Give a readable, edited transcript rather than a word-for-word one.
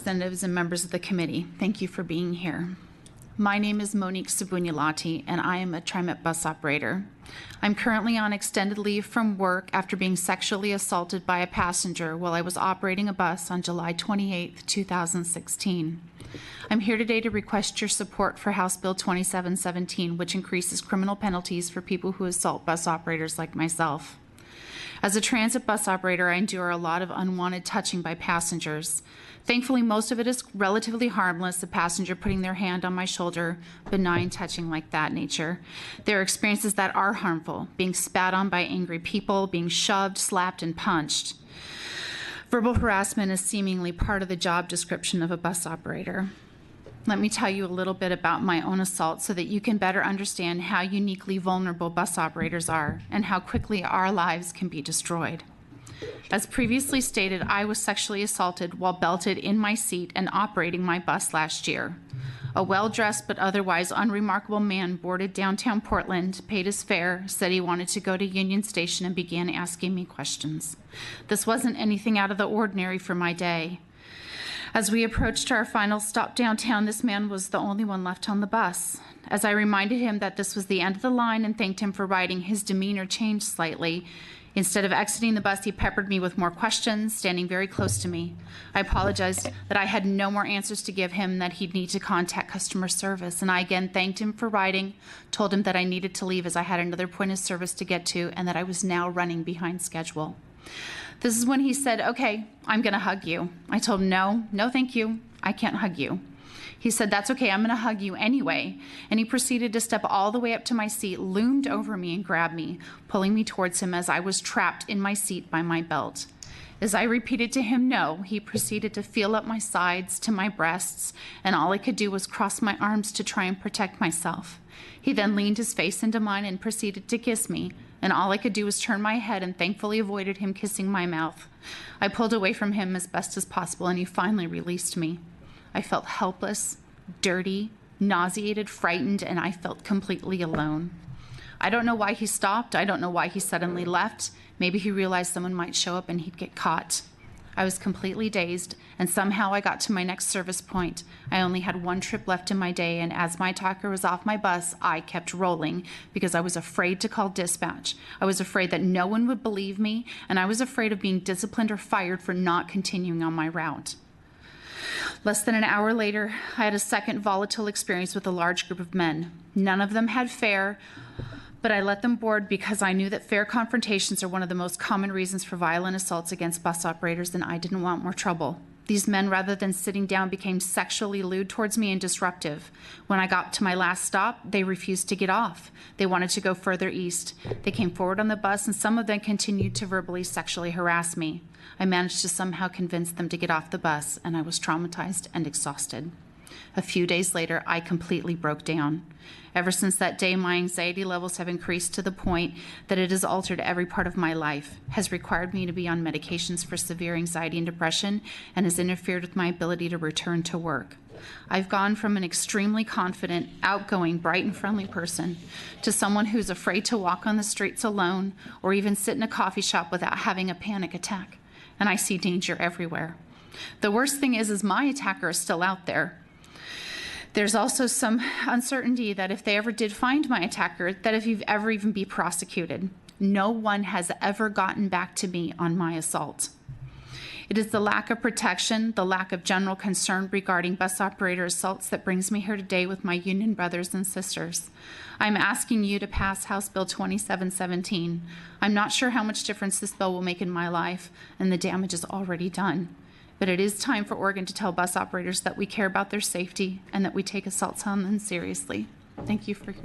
Representatives and members of the committee, thank you for being here. My name is Monique Subulianti, and I am a TriMet bus operator. I'm currently on extended leave from work after being sexually assaulted by a passenger while I was operating a bus on July 28, 2016. I'm here today to request your support for House Bill 2717, which increases criminal penalties for people who assault bus operators like myself. As a transit bus operator, I endure a lot of unwanted touching by passengers. Thankfully, most of it is relatively harmless, a passenger putting their hand on my shoulder, benign touching like that nature. There are experiences that are harmful, being spat on by angry people, being shoved, slapped, and punched. Verbal harassment is seemingly part of the job description of a bus operator. Let me tell you a little bit about my own assault so that you can better understand how uniquely vulnerable bus operators are and how quickly our lives can be destroyed. As previously stated, I was sexually assaulted while belted in my seat and operating my bus last year. A well-dressed but otherwise unremarkable man boarded downtown Portland, paid his fare, said he wanted to go to Union Station, and began asking me questions. This wasn't anything out of the ordinary for my day. As we approached our final stop downtown, this man was the only one left on the bus. As I reminded him that this was the end of the line and thanked him for riding, his demeanor changed slightly. Instead of exiting the bus, he peppered me with more questions, standing very close to me. I apologized that I had no more answers to give him, that he'd need to contact customer service, and I again thanked him for riding, told him that I needed to leave as I had another point of service to get to, and that I was now running behind schedule. This is when he said, "Okay, I'm gonna hug you." I told him, no thank you, I can't hug you. He said, "That's okay, I'm gonna hug you anyway." And he proceeded to step all the way up to my seat, loomed over me and grabbed me, pulling me towards him as I was trapped in my seat by my belt. As I repeated to him no, he proceeded to feel up my sides to my breasts, and all I could do was cross my arms to try and protect myself. He then leaned his face into mine and proceeded to kiss me, and all I could do was turn my head and thankfully avoided him kissing my mouth. I pulled away from him as best as possible, and he finally released me. I felt helpless, dirty, nauseated, frightened, and I felt completely alone. I don't know why he stopped. I don't know why he suddenly left. Maybe he realized someone might show up and he'd get caught. I was completely dazed, and somehow I got to my next service point. I only had one trip left in my day, and as my talker was off my bus, I kept rolling because I was afraid to call dispatch. I was afraid that no one would believe me, and I was afraid of being disciplined or fired for not continuing on my route. Less than an hour later, I had a second volatile experience with a large group of men. None of them had fare, but I let them board because I knew that fare confrontations are one of the most common reasons for violent assaults against bus operators, and I didn't want more trouble. These men, rather than sitting down, became sexually lewd towards me and disruptive. When I got to my last stop, they refused to get off. They wanted to go further east. They came forward on the bus, and some of them continued to verbally sexually harass me. I managed to somehow convince them to get off the bus, and I was traumatized and exhausted. A few days later, I completely broke down. Ever since that day, my anxiety levels have increased to the point that it has altered every part of my life, has required me to be on medications for severe anxiety and depression, and has interfered with my ability to return to work. I've gone from an extremely confident, outgoing, bright and friendly person to someone who's afraid to walk on the streets alone or even sit in a coffee shop without having a panic attack. And I see danger everywhere. The worst thing is my attacker is still out there. There's also some uncertainty that if they ever did find my attacker, that if he'd ever even be prosecuted. No one has ever gotten back to me on my assault. It is the lack of protection, the lack of general concern regarding bus operator assaults that brings me here today with my union brothers and sisters. I'm asking you to pass House Bill 2717. I'm not sure how much difference this bill will make in my life, and the damage is already done. But it is time for Oregon to tell bus operators that we care about their safety and that we take assaults on them seriously. Thank you for your